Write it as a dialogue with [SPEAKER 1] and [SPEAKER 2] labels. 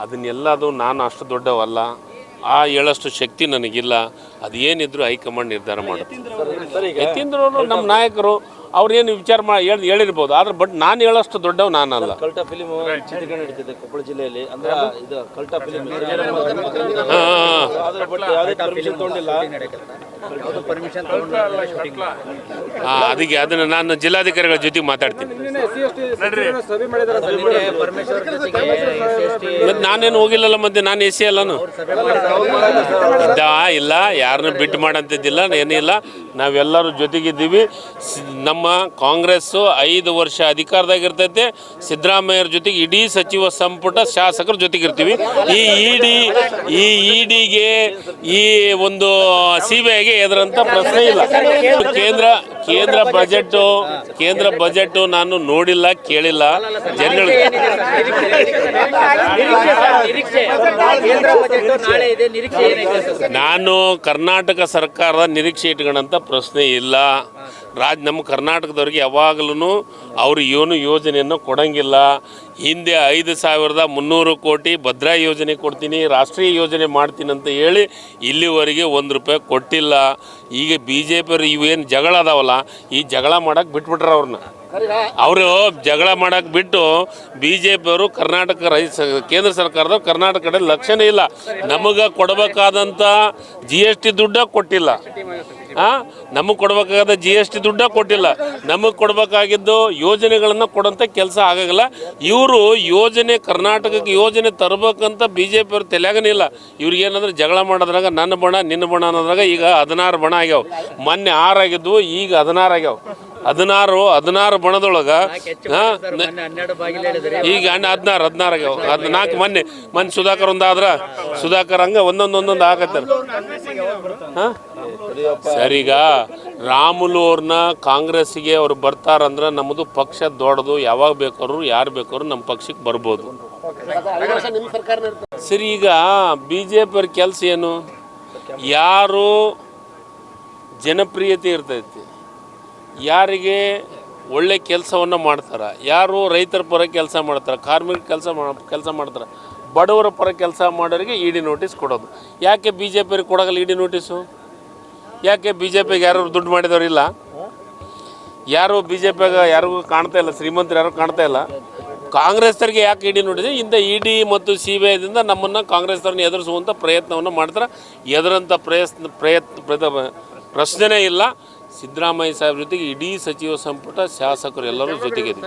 [SPEAKER 1] ಅದನ್ನೆಲ್ಲದು ನಾನು ಅಷ್ಟು ದೊಡ್ಡವಲ್ಲ, ಆ ಹೇಳೋಷ್ಟು ಶಕ್ತಿ ನನಗಿಲ್ಲ. ಅದೇನಿದ್ರು ಹೈಕಮಾಂಡ್ ನಿರ್ಧಾರ ಮಾಡುತ್ತೆ. ಯತೀಂದ್ರವರು ನಮ್ಮ ನಾಯಕರು, ಅವ್ರೇನು ವಿಚಾರ ಹೇಳಿರ್ಬೋದು, ಆದ್ರೆ ಬಟ್ ನಾನು ಹೇಳೋಷ್ಟು ದೊಡ್ಡವ ನಾನಲ್ಲ.
[SPEAKER 2] ಕಲ್ಟ ಫಿಲಿಮ್ ಚಿತ್ರೀಕರಣ ನಡೀತಿದೆ ಕೊಪ್ಪಳ ಜಿಲ್ಲೆಯಲ್ಲಿ, ಅಂದ್ರೆ ಇದು ಕಲ್ಟ ಫಿಲಿಮ್
[SPEAKER 1] ಅದಕ್ಕೆ ಅದನ್ನು ನಾನು ಜಿಲ್ಲಾಧಿಕಾರಿಗಳ ಜೊತೆಗೆ ಮಾತಾಡ್ತೀನಿ. ಮತ್ತೆ ನಾನೇನು ಹೋಗಿಲ್ಲಲ್ಲ, ಮತ್ತೆ ನಾನು ಎಸ್ ಸಿ ಅಲ್ಲನು ಇಲ್ಲ, ಯಾರನ್ನೂ ಬಿಟ್ಟು ಮಾಡೋಂಥದ್ದಿಲ್ಲ, ಏನಿಲ್ಲ. ನಾವೆಲ್ಲರೂ ಜೊತೆಗಿದ್ದೀವಿ. ನಮ್ಮ ಕಾಂಗ್ರೆಸ್ಸು 5 ವರ್ಷ ಅಧಿಕಾರದಾಗಿರ್ತೈತೆ. ಸಿದ್ದರಾಮಯ್ಯರ ಜೊತೆಗೆ ಇಡೀ ಸಚಿವ ಸಂಪುಟ ಶಾಸಕರ ಜೊತೆಗಿರ್ತೀವಿ. ಈ ಇಡಿಗೆ ಈ ಒಂದು CBIಗೆ ಎದುರಂಥ ಪ್ರಶ್ನೆ ಇಲ್ಲ. ಕೇಂದ್ರ ಬಜೆಟ್ಟು ನಾನು ನೋಡಿಲ್ಲ, ಕೇಳಿಲ್ಲ. ಜನಗಳಿಗೆ ನಾನು ಕರ್ನಾಟಕ ಸರ್ಕಾರದ ನಿರೀಕ್ಷೆ ಇಟ್ಕೊಳ್ಳೋಂಥ ಪ್ರಶ್ನೆ ಇಲ್ಲ. ನಮ್ಮ ಕರ್ನಾಟಕದವ್ರಿಗೆ ಯಾವಾಗಲೂ ಅವರು ಏನು ಯೋಜನೆಯನ್ನು ಕೊಡೋಂಗಿಲ್ಲ. ಹಿಂದೆ 5,300 ಕೋಟಿ ಭದ್ರಾ ಯೋಜನೆ ಕೊಡ್ತೀನಿ, ರಾಷ್ಟ್ರೀಯ ಯೋಜನೆ ಮಾಡ್ತೀನಿ ಅಂತ ಹೇಳಿ ಇಲ್ಲಿವರೆಗೆ 1 ರೂಪಾಯಿ ಕೊಟ್ಟಿಲ್ಲ. ಈಗ BJಪಿಯವರು ಇವೇನು ಜಗಳ ಅದಾವಲ್ಲ, ಈ ಜಗಳ ಮಾಡೋಕ್ಕೆ ಬಿಟ್ಬಿಟ್ರೆ ಅವರು ಜಗಳ ಮಾಡೋಕ್ಕೆ ಬಿಟ್ಟು BJಪಿಯವರು ಕೇಂದ್ರ ಸರ್ಕಾರದ ಕರ್ನಾಟಕ ಕಡೆ ಲಕ್ಷ್ಯನೇ ಇಲ್ಲ. ನಮಗೆ ಕೊಡಬೇಕಾದಂಥ GST ದುಡ್ಡ ಕೊಟ್ಟಿಲ್ಲ. ನಮಗೆ ಕೊಡಬೇಕಾದ GST ದುಡ್ಡ ಕೊಟ್ಟಿಲ್ಲ. ನಮಗೆ ಕೊಡಬೇಕಾಗಿದ್ದು ಯೋಜನೆಗಳನ್ನು ಕೊಡೋಂಥ ಕೆಲಸ ಆಗೋಲ್ಲ. ಇವರು ಕರ್ನಾಟಕಕ್ಕೆ ಯೋಜನೆ ತರಬೇಕಂತ BJಪಿಯವ್ರ ತಲೆಯಾಗನೇ ಇಲ್ಲ. ಇವ್ರಿಗೇನಂದ್ರೆ ಜಗಳ ಮಾಡೋದ್ರಾಗ ನನ್ನ ಬಣ ನಿನ್ನ ಬಣ ಅನ್ನೋದ್ರಾಗ ಈಗ 16 ಬಣ ಆಗ್ಯಾವ. ಮೊನ್ನೆ 6 ಆಗಿದ್ವು, ಈಗ 16 ಆಗ್ಯಾವ. 16 ಬಣದೊಳಗೆ ಈಗ 16 ಆಗ್ಯಾವ. 14 ಮೊನ್ನೆ ಸುಧಾಕರ್ ಸುಧಾಕರ್ ಹಂಗೆ ಒಂದೊಂದು ಆಗತ್ತಾರ. ಸರಿಗ ರಾಮುಲು ಅವ್ರನ್ನ ಕಾಂಗ್ರೆಸ್ಸಿಗೆ ಅವ್ರು ಬರ್ತಾರಂದ್ರೆ ನಮ್ಮದು ಪಕ್ಷ ದೊಡ್ಡದು. ಯಾವಾಗ ಬೇಕಾದ್ರು ಯಾರು ಬೇಕಾದ್ರು ನಮ್ಮ ಪಕ್ಷಕ್ಕೆ ಬರ್ಬೋದು. ಸರಿ, ಈಗ BJಪಿಯವ್ರ ಕೆಲಸ ಏನು? ಯಾರು ಜನಪ್ರಿಯತೆ ಇರ್ತೈತಿ, ಯಾರಿಗೆ ಒಳ್ಳೆ ಕೆಲಸವನ್ನು ಮಾಡ್ತಾರೆ, ಯಾರು ರೈತರ ಪರ ಕೆಲಸ ಮಾಡ್ತಾರೆ, ಕಾರ್ಮಿಕ ಕೆಲಸ ಮಾಡ್ತಾರೆ, ಬಡವರ ಪರ ಕೆಲಸ ಮಾಡೋರಿಗೆ ಇಡಿ ನೋಟಿಸ್ ಕೊಡೋದು. ಯಾಕೆ BJಪಿಯವ್ರಿಗೆ ಕೊಡೋಲ್ಲ ಇಡಿ ನೋಟಿಸು? ಯಾಕೆ BJಪಿಗೆ ಯಾರು ದುಡ್ಡು ಮಾಡಿದವರಿಲ್ಲ? ಯಾರು BJಪಿಗೆ ಯಾರಿಗೂ ಕಾಣ್ತಾ ಇಲ್ಲ, ಶ್ರೀಮಂತರು ಯಾರು ಕಾಣ್ತಾ ಇಲ್ಲ. ಕಾಂಗ್ರೆಸ್ದವ್ರಿಗೆ ಯಾಕೆ ಇಡಿ ನೋಟಿಸ್? ಇಂಥ ಇಡಿ ಮತ್ತು CBIದಿಂದ ನಮ್ಮನ್ನು ಕಾಂಗ್ರೆಸ್ದವ್ರನ್ನ ಎದುರಿಸುವಂಥ ಪ್ರಯತ್ನವನ್ನು ಮಾಡ್ತಾರೆ. ಎದುರಂಥ ಪ್ರಶ್ನೆನೇ ಇಲ್ಲ. ಸಿದ್ದರಾಮಯ್ಯ ಸಾಹೇಬ್ರ ಜೊತೆಗೆ ಇಡೀ ಸಚಿವ ಸಂಪುಟ ಶಾಸಕರು ಎಲ್ಲರೂ ಜೊತೆಗಿದೆ.